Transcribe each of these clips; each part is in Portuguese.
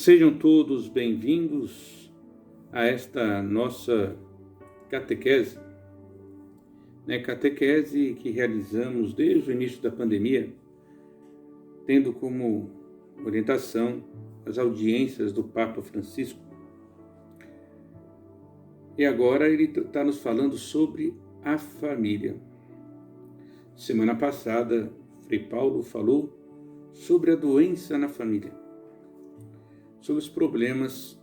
Sejam todos bem-vindos a esta nossa catequese, catequese que realizamos desde o início da pandemia, tendo como orientação as audiências do Papa Francisco. E agora ele está nos falando sobre a família. Semana passada, Frei Paulo falou sobre a doença na família, sobre os problemas,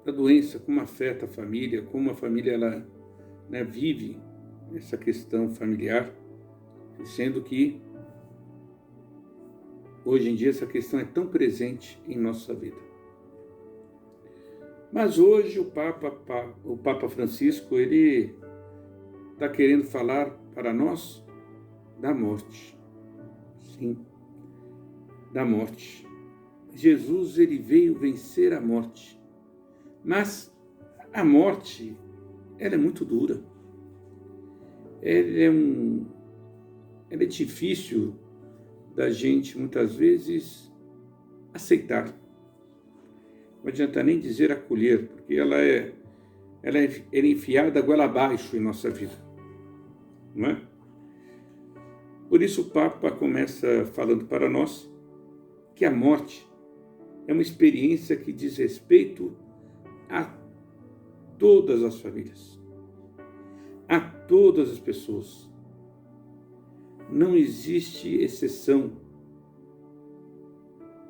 da doença, como afeta a família, como a família ela, vive essa questão familiar, sendo que hoje em dia essa questão é tão presente em nossa vida. Mas hoje o Papa Francisco, ele está querendo falar para nós da morte. Sim, da morte. Jesus, ele veio vencer a morte. Mas a morte, ela é muito dura. Ela é difícil da gente, muitas vezes, aceitar. Não adianta nem dizer acolher, porque ela é enfiada goela abaixo em nossa vida. Não é? Por isso o Papa começa falando para nós que a morte é uma experiência que diz respeito a todas as famílias, a todas as pessoas. Não existe exceção.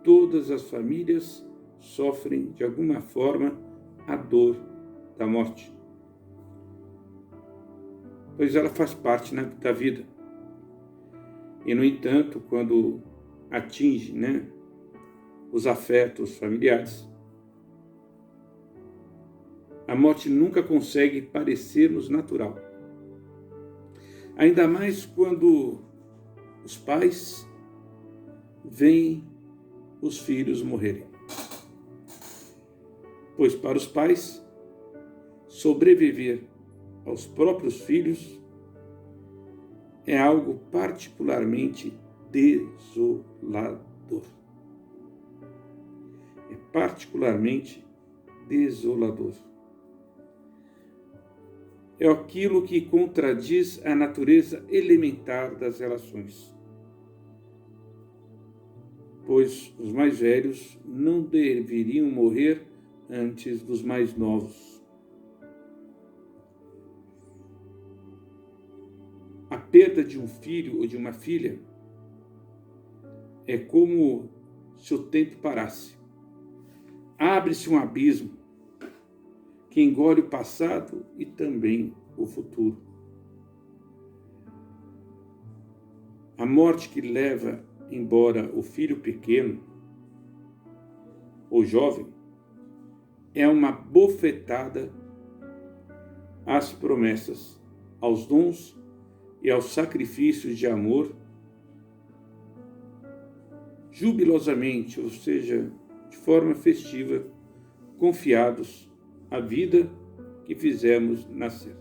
Todas as famílias sofrem de alguma forma a dor da morte, pois ela faz parte da vida. E, no entanto, quando atinge, os afetos familiares, a morte nunca consegue parecer-nos natural. Ainda mais quando os pais veem os filhos morrerem. Pois para os pais, sobreviver aos próprios filhos é algo particularmente desolador. É particularmente desolador. É aquilo que contradiz a natureza elementar das relações. Pois os mais velhos não deveriam morrer antes dos mais novos. A perda de um filho ou de uma filha é como se o tempo parasse. Abre-se um abismo que engole o passado e também o futuro. A morte que leva embora o filho pequeno ou jovem é uma bofetada às promessas, aos dons e aos sacrifícios de amor, jubilosamente, ou seja, de forma festiva, confiados à vida que fizemos nascer.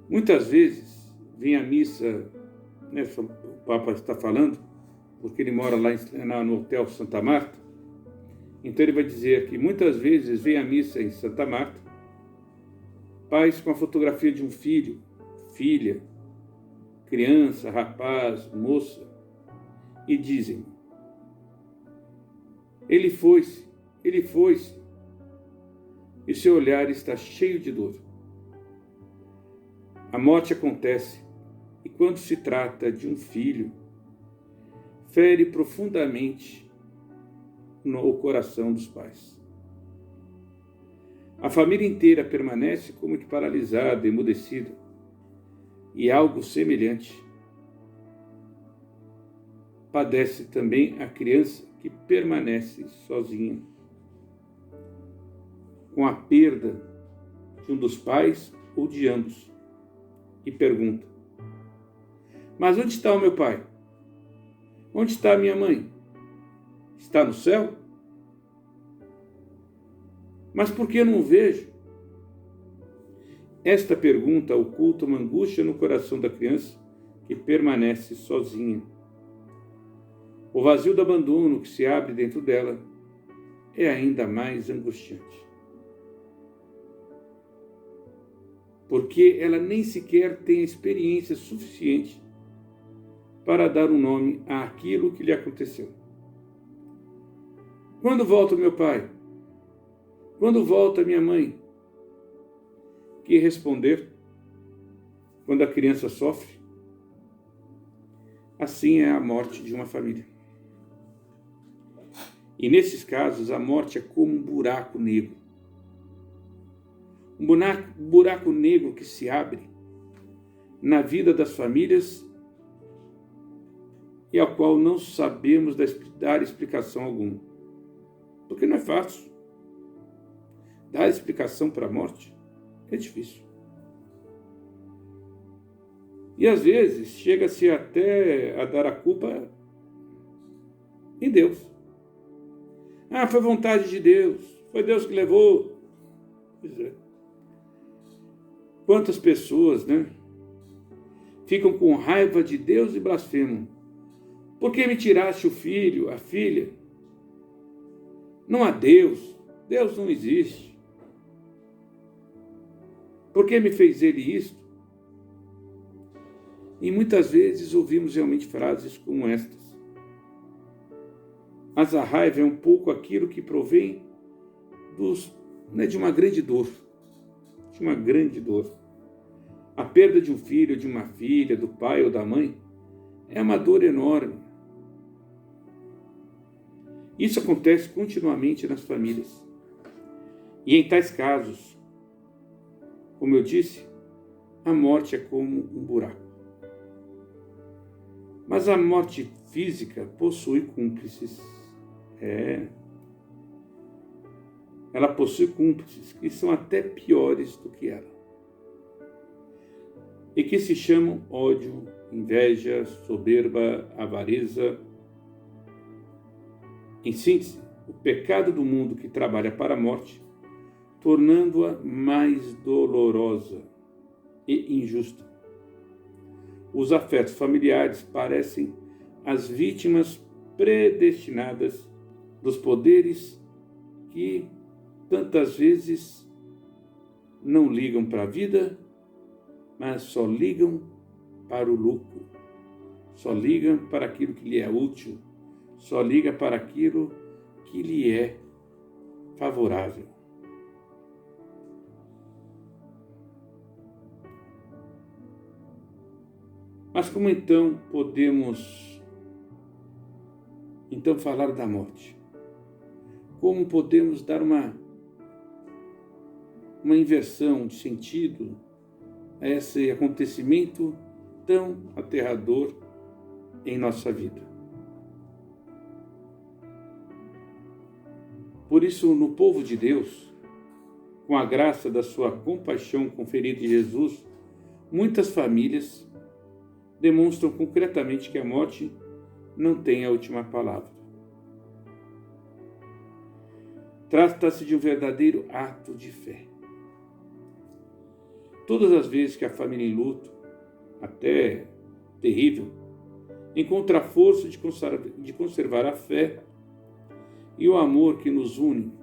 Muitas vezes vem à missa, o Papa está falando, porque ele mora lá no Hotel Santa Marta. Então ele vai dizer que muitas vezes vem à missa em Santa Marta pais com a fotografia de um filho, filha, criança, rapaz, moça, e dizem: ele foi-se, e seu olhar está cheio de dor. A morte acontece, e quando se trata de um filho, fere profundamente no coração dos pais. A família inteira permanece como que paralisada, emudecida, e algo semelhante padece também a criança que permanece sozinha, com a perda de um dos pais ou de ambos, e pergunta: mas onde está o meu pai? Onde está a minha mãe? Está no céu? Mas por que eu não vejo? Esta pergunta oculta uma angústia no coração da criança que permanece sozinha. O vazio do abandono que se abre dentro dela é ainda mais angustiante. Porque ela nem sequer tem experiência suficiente para dar um nome àquilo que lhe aconteceu. Quando volta meu pai? Quando volta minha mãe? Que responder quando a criança sofre? Assim é a morte de uma família. E nesses casos, a morte é como um buraco negro. Um buraco negro que se abre na vida das famílias e ao qual não sabemos dar explicação alguma. Porque não é fácil. Dar explicação para a morte é difícil. E às vezes chega-se até a dar a culpa em Deus. Ah, foi vontade de Deus. Foi Deus que levou. Pois é. Quantas pessoas, ficam com raiva de Deus e blasfemam. Por que me tiraste o filho, a filha? Não há Deus. Deus não existe. Por que me fez ele isto? E muitas vezes ouvimos realmente frases como estas. Mas a raiva é um pouco aquilo que provém de uma grande dor. De uma grande dor. A perda de um filho, de uma filha, do pai ou da mãe, é uma dor enorme. Isso acontece continuamente nas famílias. E em tais casos, como eu disse, a morte é como um buraco. Mas a morte física possui cúmplices. Ela possui cúmplices que são até piores do que ela. E que se chamam ódio, inveja, soberba, avareza. Em síntese, o pecado do mundo que trabalha para a morte, tornando-a mais dolorosa e injusta. Os afetos familiares parecem as vítimas predestinadas dos poderes que tantas vezes não ligam para a vida, mas só ligam para o lucro, só ligam para aquilo que lhe é útil, só liga para aquilo que lhe é favorável. Mas como então podemos falar da morte? Como podemos dar uma inversão de sentido a esse acontecimento tão aterrador em nossa vida? Por isso, no povo de Deus, com a graça da sua compaixão conferida em Jesus, muitas famílias demonstram concretamente que a morte não tem a última palavra. Trata-se de um verdadeiro ato de fé. Todas as vezes que a família em luto, até terrível, encontra a força de conservar a fé e o amor que nos une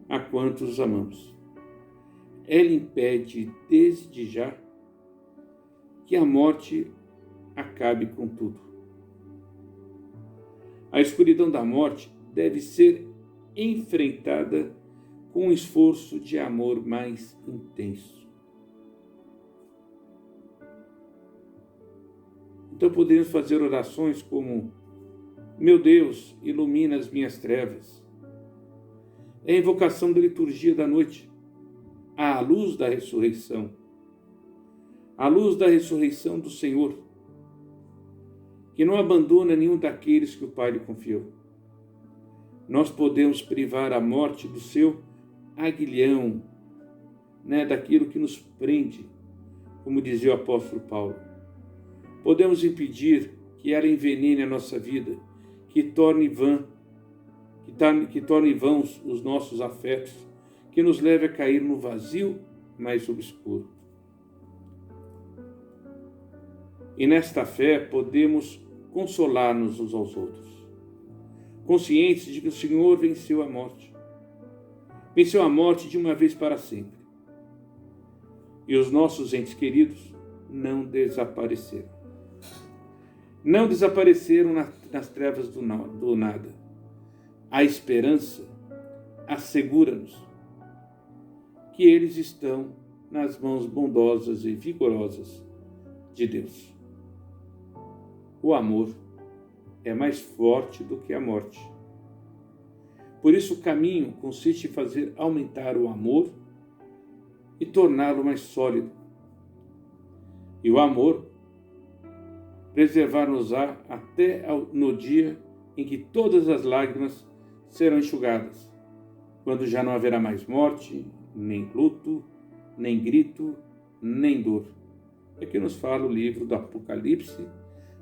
a quantos amamos, ela impede desde já que a morte acabe com tudo. A escuridão da morte deve ser enfrentada com um esforço de amor mais intenso. Então podemos fazer orações como: meu Deus, ilumina as minhas trevas. É a invocação da liturgia da noite, à luz da ressurreição. A luz da ressurreição do Senhor, que não abandona nenhum daqueles que o Pai lhe confiou. Nós podemos privar a morte do seu aguilhão, daquilo que nos prende, como dizia o apóstolo Paulo. Podemos impedir que ela envenene a nossa vida, que torne vãos os nossos afetos, que nos leve a cair no vazio mais obscuro. E nesta fé podemos consolar-nos uns aos outros, conscientes de que o Senhor venceu a morte. Venceu a morte de uma vez para sempre. E os nossos entes queridos não desapareceram. Não desapareceram nas trevas do nada. A esperança assegura-nos que eles estão nas mãos bondosas e vigorosas de Deus. O amor é mais forte do que a morte. Por isso, o caminho consiste em fazer aumentar o amor e torná-lo mais sólido. E o amor preservar-nos-á até no dia em que todas as lágrimas serão enxugadas, quando já não haverá mais morte, nem luto, nem grito, nem dor. É que nos fala o livro do Apocalipse,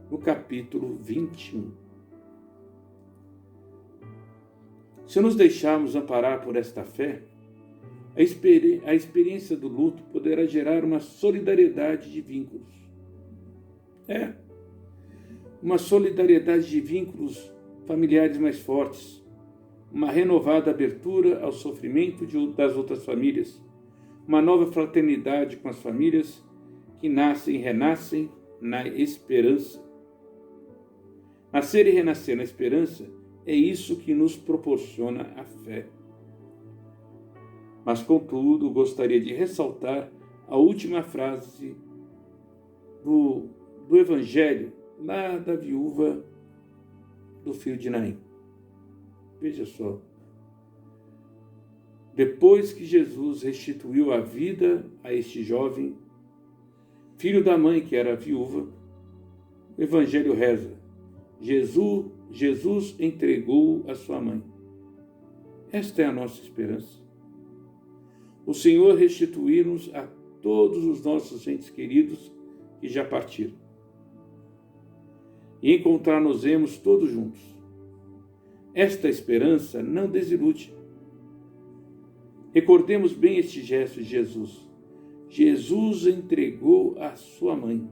no capítulo 21. Se nos deixarmos amparar por esta fé, a experiência do luto poderá gerar uma solidariedade de vínculos. Uma solidariedade de vínculos familiares mais fortes, uma renovada abertura ao sofrimento das outras famílias, uma nova fraternidade com as famílias que nascem e renascem na esperança. Nascer e renascer na esperança é isso que nos proporciona a fé. Mas, contudo, gostaria de ressaltar a última frase do Evangelho, lá da viúva do filho de Naim. Veja só. Depois que Jesus restituiu a vida a este jovem, filho da mãe que era viúva, o Evangelho reza: Jesus entregou a sua mãe. Esta é a nossa esperança. O Senhor restituir-nos a todos os nossos entes queridos que já partiram. E encontrar-nos-emos todos juntos. Esta esperança não desilude. Recordemos bem este gesto de Jesus. Jesus entregou a sua mãe.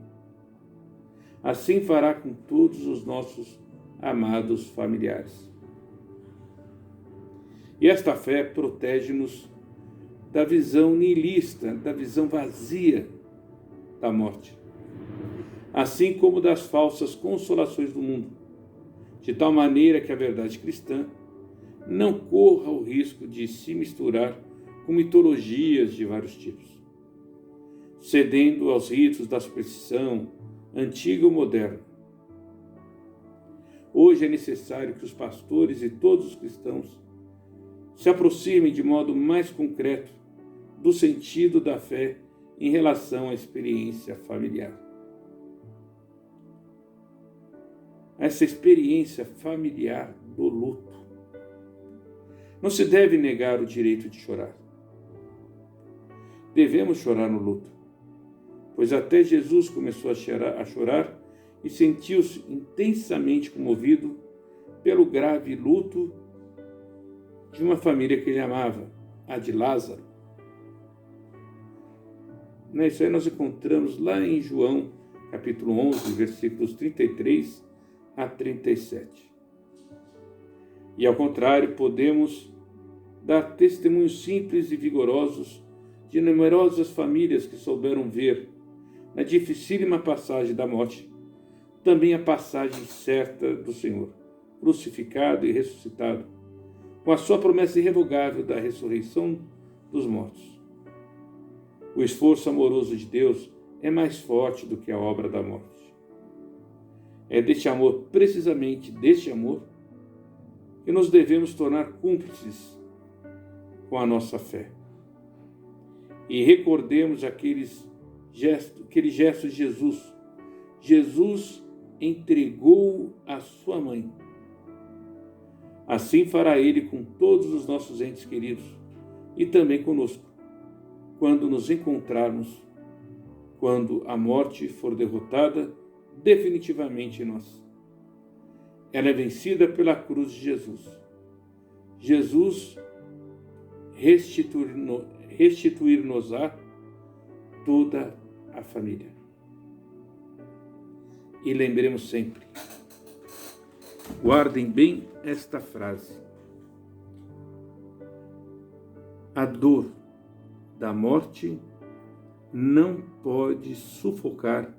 Assim fará com todos os nossos amados familiares. E esta fé protege-nos da visão nihilista, da visão vazia da morte, assim como das falsas consolações do mundo, de tal maneira que a verdade cristã não corra o risco de se misturar com mitologias de vários tipos, cedendo aos ritos da superstição antiga ou moderna. Hoje é necessário que os pastores e todos os cristãos se aproximem de modo mais concreto do sentido da fé em relação à experiência familiar. Essa experiência familiar do luto. Não se deve negar o direito de chorar. Devemos chorar no luto, pois até Jesus começou a chorar e sentiu-se intensamente comovido pelo grave luto de uma família que ele amava, a de Lázaro. Isso aí nós encontramos lá em João, capítulo 11, versículos 33 a 37. E ao contrário, podemos dar testemunhos simples e vigorosos de numerosas famílias que souberam ver, na dificílima passagem da morte, também a passagem certa do Senhor, crucificado e ressuscitado, com a sua promessa irrevogável da ressurreição dos mortos. O esforço amoroso de Deus é mais forte do que a obra da morte. É deste amor, precisamente deste amor, que nos devemos tornar cúmplices com a nossa fé. E recordemos aqueles gestos de Jesus. Jesus entregou a sua mãe. Assim fará ele com todos os nossos entes queridos e também conosco, quando nos encontrarmos, quando a morte for derrotada definitivamente em nós. Ela é vencida pela cruz de Jesus. Jesus restituir-nos-á toda a família. E lembremos sempre, Guardem bem esta frase. A dor da morte não pode sufocar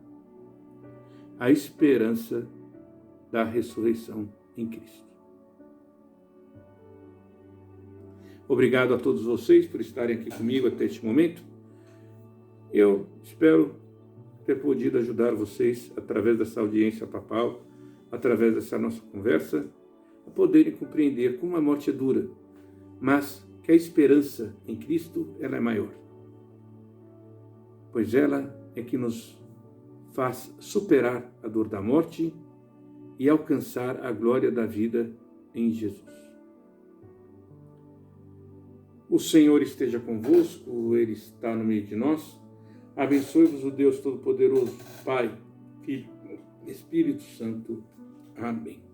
a esperança da ressurreição em Cristo. Obrigado a todos vocês por estarem aqui comigo até este momento. Eu espero ter podido ajudar vocês, através dessa audiência papal, através dessa nossa conversa, a poderem compreender como a morte é dura, mas que a esperança em Cristo ela é maior. Pois ela é que nos faz superar a dor da morte e alcançar a glória da vida em Jesus. O Senhor esteja convosco, Ele está no meio de nós. Abençoe-vos o Deus Todo-Poderoso, Pai, Filho, Espírito Santo. Amém.